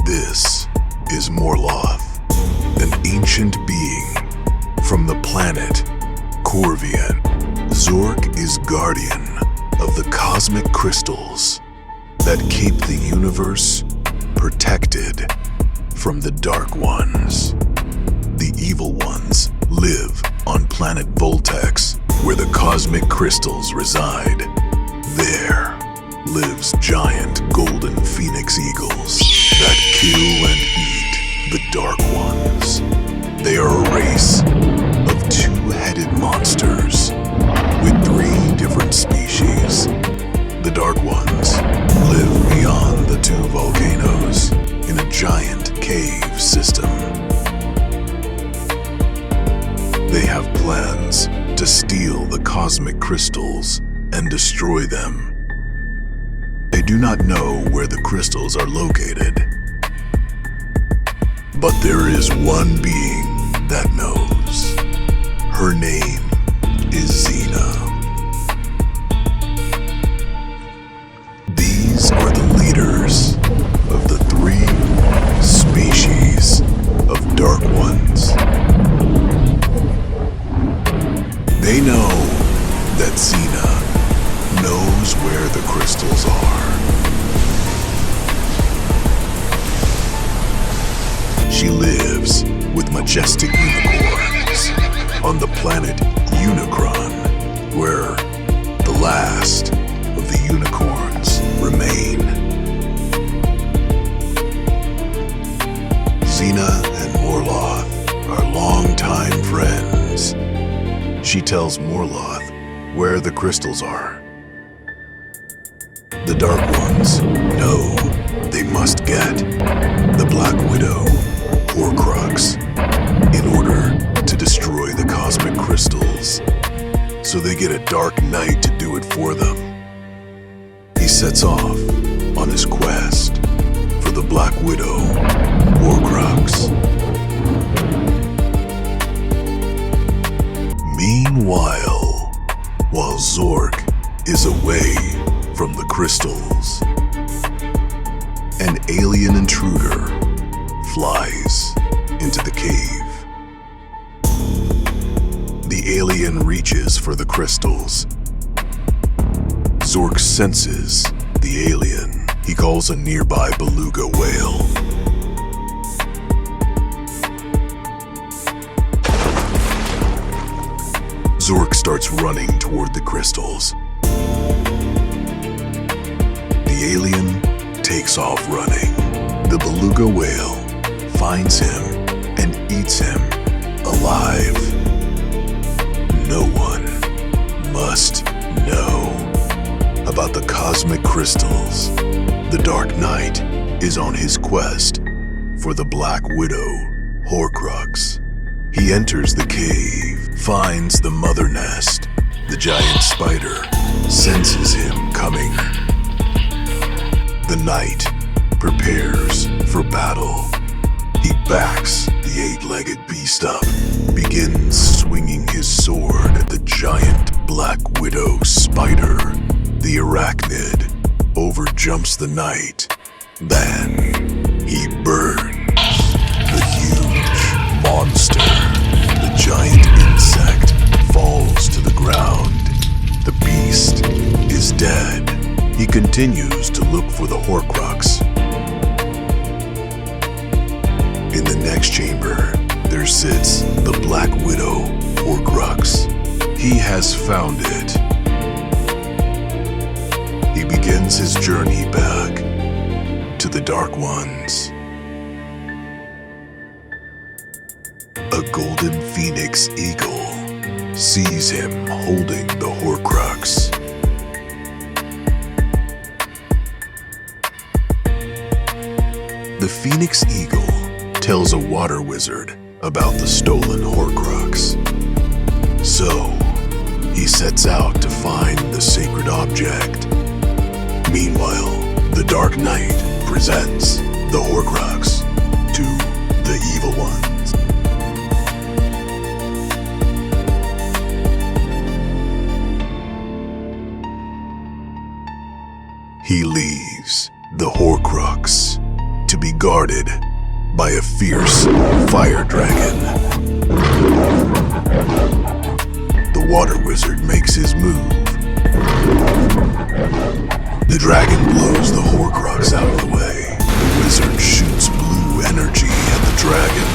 This is Morloth, an ancient being from the planet Corvian. Zork is guardian of the cosmic crystals that keep the universe protected from the Dark Ones. The evil ones live on planet Voltex, where the cosmic crystals reside. There lives giant golden phoenix eagles that kill and eat the Dark Ones. They are a race of two-headed monsters with 3 different species. The Dark Ones live beyond the 2 volcanoes in a giant cave system. They have plans to steal the cosmic crystals and destroy them. They do not know where the crystals are located, but there is one being that knows. Her name is Xena. These are the leaders of the 3 species of Dark Ones. They know that Xena knows where the crystals are. She lives with majestic unicorns on the planet Unicron, where the last of the unicorns remain. Xena and Morloth are longtime friends. She tells Morloth where the crystals are. The Dark Ones know they must get the Black Widow Horcrux in order to destroy the cosmic crystals, so they get a Dark Knight to do it for them. He sets off on his quest for the Black Widow Horcrux. Meanwhile, while Zork is away from the crystals, an alien intruder flies into the cave. The alien reaches for the crystals. Zork senses the alien. He calls a nearby beluga whale. Zork starts running toward the crystals. The alien takes off running. The beluga whale finds him and eats him alive. No one must know about the cosmic crystals. The Dark Knight is on his quest for the Black Widow Horcrux. He enters the cave, finds the mother nest. The giant spider senses him coming. The knight prepares for battle. He backs the 8-legged beast up, begins swinging his sword at the giant Black Widow spider. The arachnid overjumps the knight. Then he burns the huge monster. The giant insect falls to the ground. The beast is dead. He continues to look for the Horcrux. In the next chamber, there sits the Black Widow Horcrux. He has found it. He begins his journey back to the Dark Ones. A golden phoenix eagle sees him holding the Horcrux. The Phoenix Eagle tells a water wizard about the stolen Horcrux. So, he sets out to find the sacred object. Meanwhile, the Dark Knight presents the Horcrux to the evil ones. He leaves the Horcrux to be guarded by a fierce fire dragon. The water wizard makes his move. The dragon blows the Horcrux out of the way. The wizard shoots blue energy at the dragon.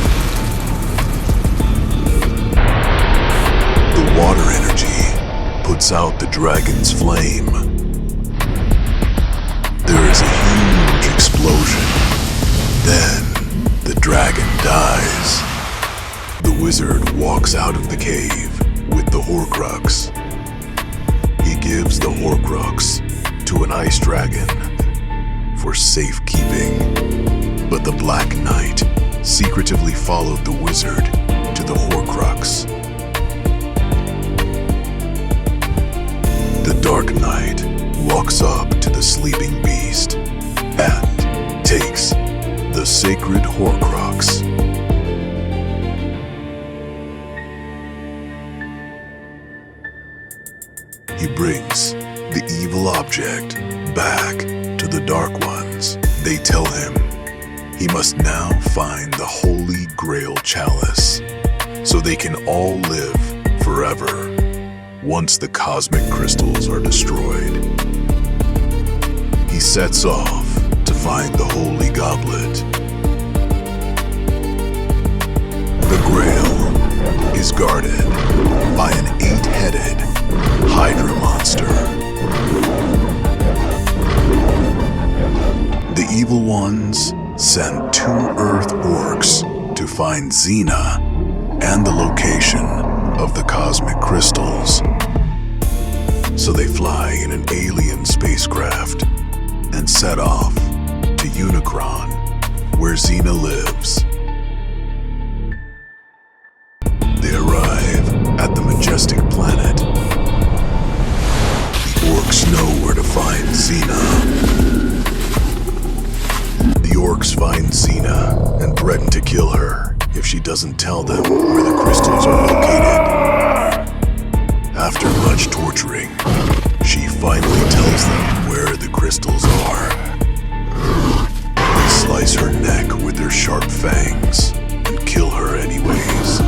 The water energy puts out the dragon's flame. There is a huge explosion. Then the dragon dies. The wizard walks out of the cave with the Horcrux. He gives the Horcrux to an ice dragon for safekeeping. But the Black Knight secretively followed the wizard to the Horcrux. The Dark Knight walks up to the sleeping beast and takes the sacred Horcrux. He brings the evil object back to the Dark Ones. They tell him he must now find the Holy Grail Chalice so they can all live forever once the cosmic crystals are destroyed. He sets off to find the Holy Goblet. The Grail is guarded by an 8-headed Hydra monster. The evil ones send 2 Earth orcs to find Xena and the location of the cosmic crystals. So they fly in an alien spacecraft and set off to Unicron, where Xena lives. They arrive at the majestic planet. The orcs know where to find Xena. The orcs find Xena and threaten to kill her if she doesn't tell them where the crystals are located. After much torturing, she finally tells them where the crystals are. They slice her neck with their sharp fangs and kill her anyways.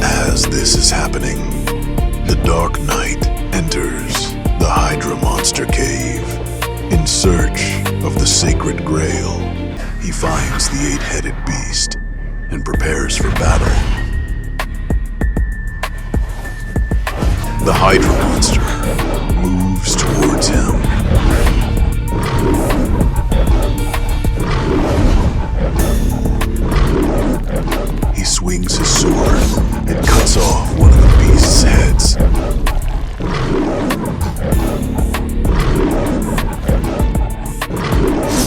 As this is happening, the Dark Knight enters the Hydra monster cave in search of the sacred grail. He finds the 8-headed beast and prepares for battle. The Hydra monster moves towards him. He swings his sword and cuts off one of the beast's heads.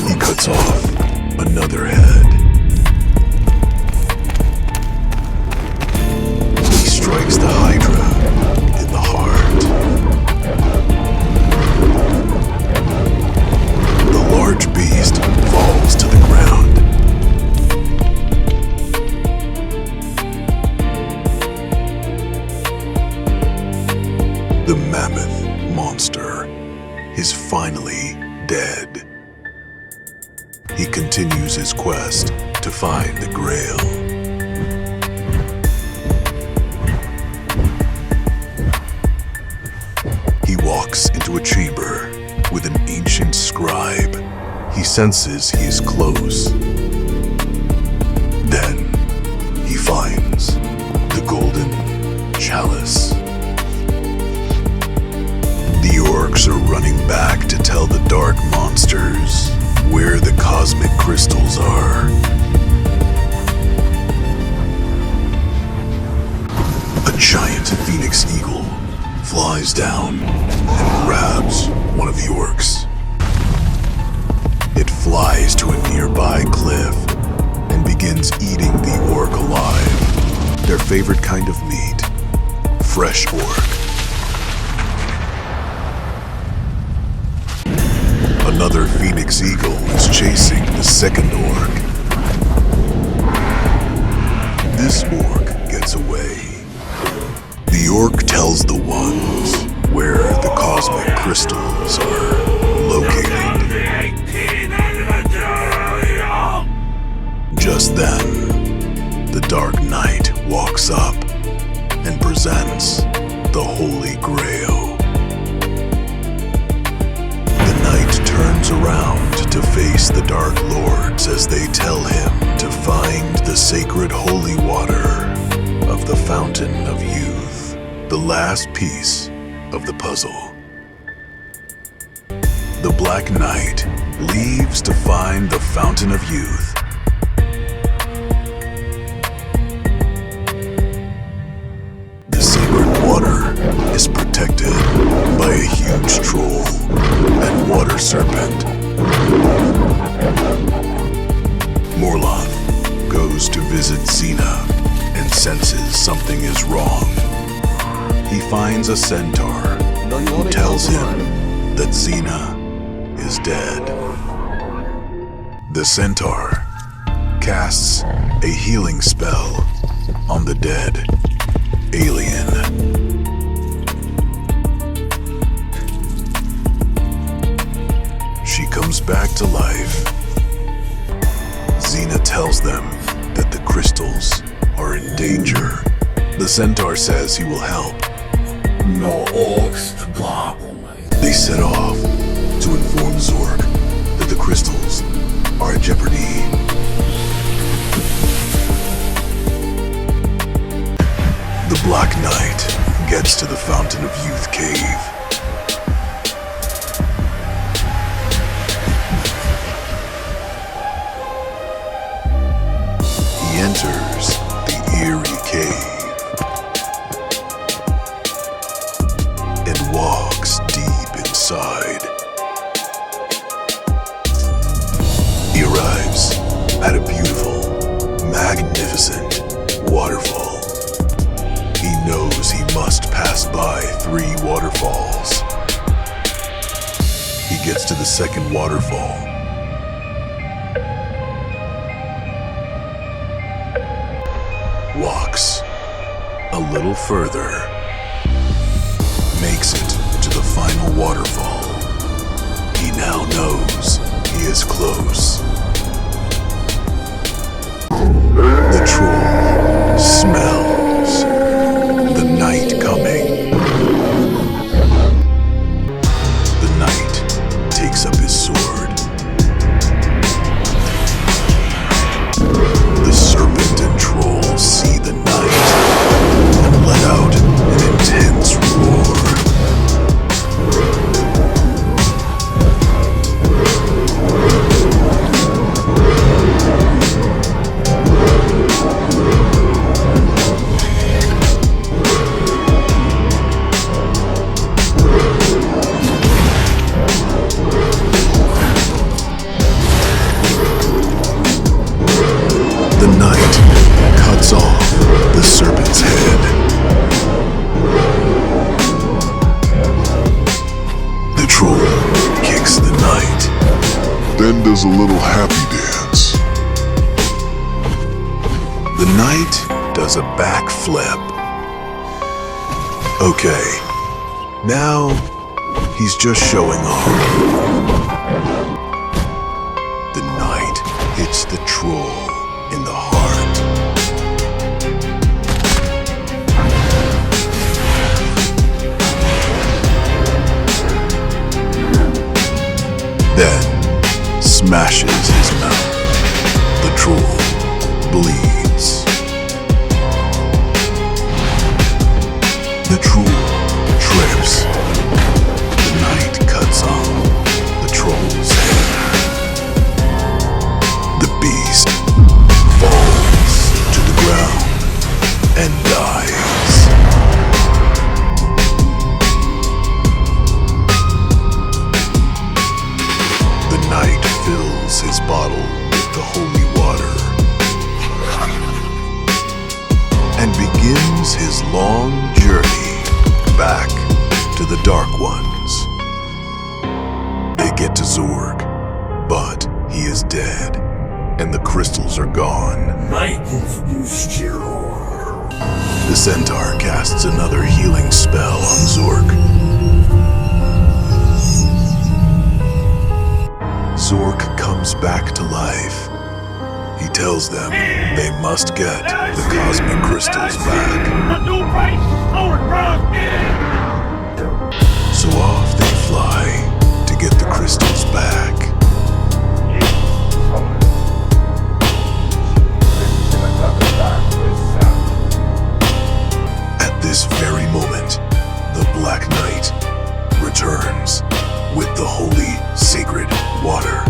He cuts off another head. He strikes the Hydra in the heart. The large beast falls to the ground. The mammoth monster is finally dead. He continues his quest to find the Grail. He walks into a chamber with an ancient scribe. He senses he is close. Then he finds the golden chalice. The orcs are running back to tell the dark monsters where the cosmic crystals are. A giant phoenix eagle flies down and grabs one of the orcs. It flies to a nearby cliff and begins eating the orc alive. Their favorite kind of meat, fresh orc. Another phoenix eagle is chasing the second orc. This orc gets away. The orc tells the ones where the cosmic crystals are located. Just then, the Dark Knight walks up and presents the Holy Grail. The knight turns around to face the Dark Lords as they tell him to find the sacred holy water of the Fountain of Youth, the last piece of the puzzle. The Black Knight leaves to find the Fountain of Youth. The sacred water is protected by a huge troll and water serpent. Morloth goes to visit Xena and senses something is wrong. He finds a centaur who tells him that Xena is dead. The centaur casts a healing spell on the dead alien. She comes back to life. Xena tells them that the crystals are in danger. The centaur says he will help. They set off to inform Zork that the crystals are at jeopardy. The Black Knight gets to the Fountain of Youth cave. He enters the eerie cave and walks deep inside. He arrives at a beautiful, magnificent waterfall. He knows he must pass by 3 waterfalls. He gets to the second waterfall. Walks a little further. Makes it to the final waterfall. He now knows he is close. The troll smells the night coming. The knight takes up his sword. The serpent and troll see the night and let out an intense roar. The knight cuts off the serpent's head. The troll kicks the knight, then does a little happy dance. The knight does a backflip. Okay, now he's just showing off. The knight hits the troll in the heart. Then smashes his mouth. The troll bleeds. The troll trips. The knight cuts off the troll's head. The beast falls to the ground and dies. The knight fills his bottle with the holy water and begins his long journey back to the Dark Ones. They get to Zorg, but he is dead and the crystals are gone. The centaur casts another healing spell on Zork. Zork comes back to life. He tells them they must get the cosmic crystals back. So off they fly to get the crystals back. At this very moment, the Black Knight returns with the holy, sacred water.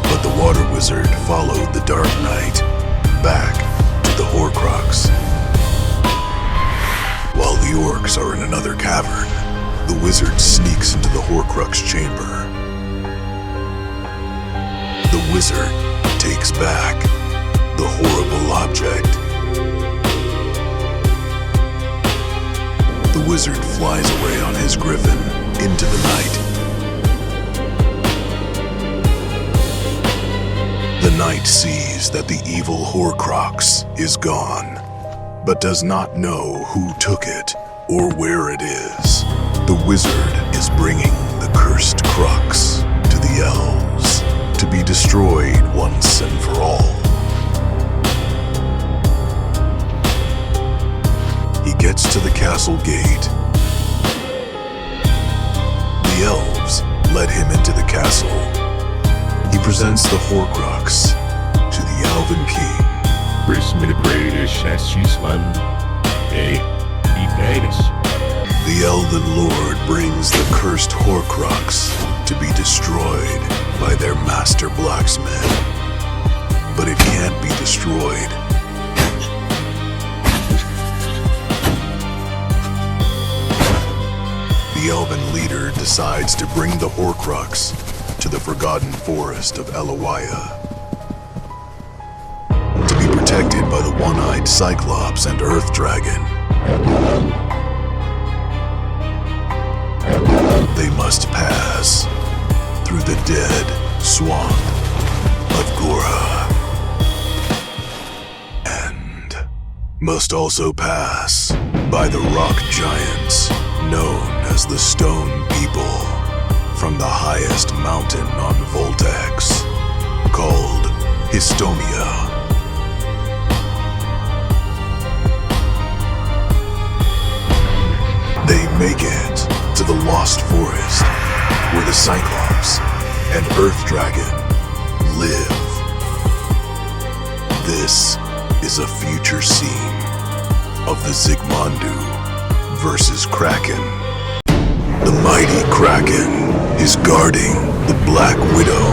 But the Water Wizard followed the Dark Knight back to the Horcrux. While the orcs are in another cavern, the wizard sneaks into the Horcrux chamber. The wizard takes back the horrible object. The wizard flies away on his griffin into the night. The knight sees that the evil Horcrux is gone, but does not know who took it or where it is. The wizard is bringing the cursed crux to the elves to be destroyed once and for all. He gets to the castle gate. The elves let him into the castle. He presents the Horcrux to the Elven King. The Elven Lord brings the cursed Horcrux to be destroyed by their master blacksmith. But it can't be destroyed. The Elven leader decides to bring the Horcrux to the Forgotten Forest of Elawaya, to be protected by the One-Eyed Cyclops and Earth Dragon. They must pass through the dead swamp of Gora, and must also pass by the rock giants known as the Stone People, from the highest mountain on Voltex, called Histomia. They make it to the Lost Forest, where the Cyclops and Earth Dragon live. This is a future scene of the Zigmandu versus Kraken. The mighty Kraken is guarding the Black Widow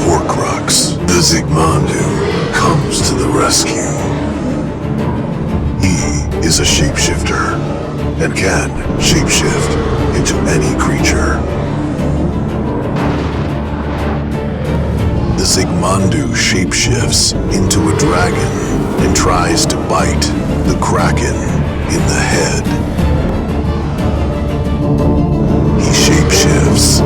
Horcrux. The Zigmandu comes to the rescue. He is a shapeshifter and can shapeshift into any creature. The Zigmandu shapeshifts into a dragon and tries to bite the Kraken in the head. He shapeshifts